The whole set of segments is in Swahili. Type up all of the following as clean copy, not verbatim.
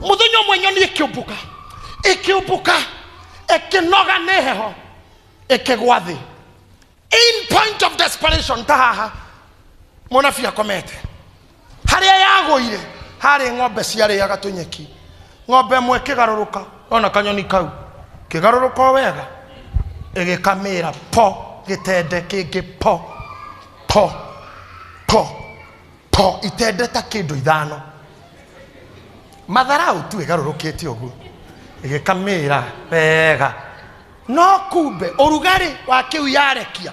Muthenya mwenye ni ikiubuka ikinoga neho ikigwathi in point of desperation tahaha munafia komete haria yagoire hari ng'ombe ciarĩaga tunyeki ng'ombe mwe kigaruruka ona kanyoni kau kigaruruka wega igikamira po gitende kingi po itende ta kindu ithano matharau tu igarurukite uguo igikamira wega no kumbe urugari wa kiu yarekia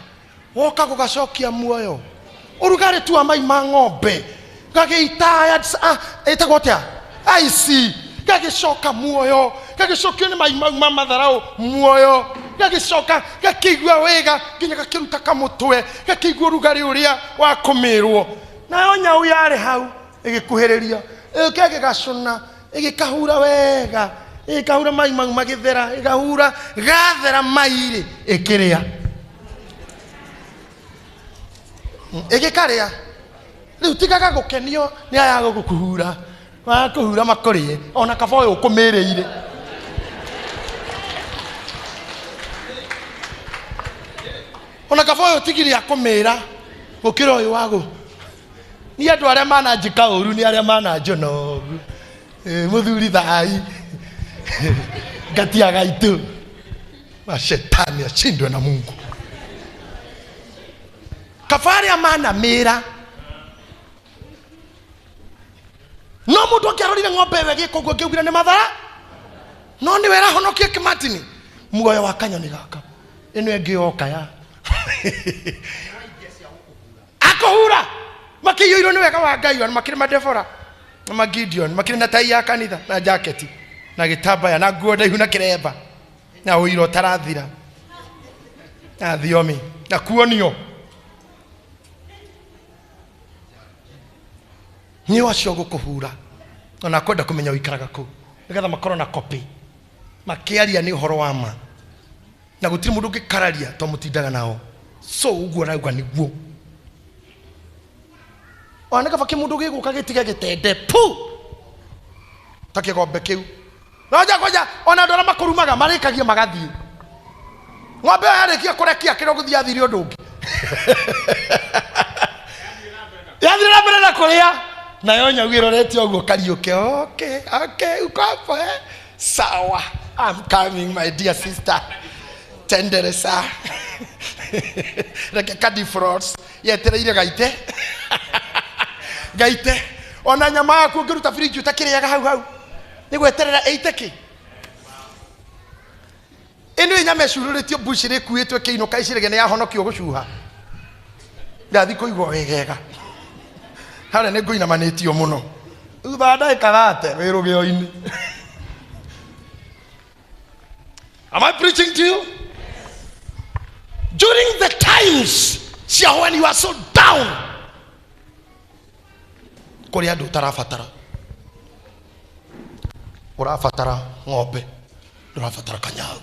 woka gugacokia muoyo urugari tu amai ma ng'ombe gagiitaya itagotea aici gagicoka muoyo gagicokio ni mai ma matharau muoyo gagicoka gakigua wega nginya gakiruta kamutwe gakigua urugari uria wa kumirwo nayo nyau yari hau igikuhiriria gagicuna igikahura wega ikahura mai magithera igahura gathera mairi ikiria igikaria riu tigaga gukenio ni aya gukuhura wa kuhura makorie ona kaboyo ukumireire ona kaboyo tigiri akumira gukira uyu wago ni andu aria mananjika uru ni aria mananjono muthuri thai gatia gaitu wa shetani ashindwe na Mungu kafari amana mira no mundu akiarorire ng'ombe wege koguo kiugira ni mathara no ni wera honokie kimatini muoyo wa kanyoni gaka ino engioka ya akohura makiyoiro ni wega wa Ngai on makiri madefora na Gideon makiri na tai ya kanitha na jacket na gitambaya na nguo ndaihu na kiremba na uiro tarathira na thiomi na kuonio ni wacio gukuhura ona kwenda kumenya uikaraga ku nigetha makoro na copy makiaria ni uhoro wa ma na gutiri mundu ngikararia to mutindaga nao so uguo rauga niguo ona kabaki mundu giguka gitiga gitende pu takigombe kiu noja koja ona ndora makurumaga marikagia magathie ng'ombe yarikia kurekia kiro guthia thiri ndungi yathira mbere na kuria na yonya wirorete uguo kariuke okay uko hapo sawa I'm coming my dear sister tenderesa reke kadi frogs yetereire gaite ona nyama yaku ngiruta fridge utakiriaga hau nigweterera eiteki ino nyama ecurũrĩtio bush rĩkuĩtwe kĩinũka icirege nĩ yahonokio gũcuha ndathi kũigua wegega harĩa nĩ ngũinamanĩtio mũno thutha ndagĩka thate wĩ rũgĩo-inĩ. Am I preaching to you? During the times when you are so down kuri andu tarafatara urafatara ng'ombe urafatara kanyau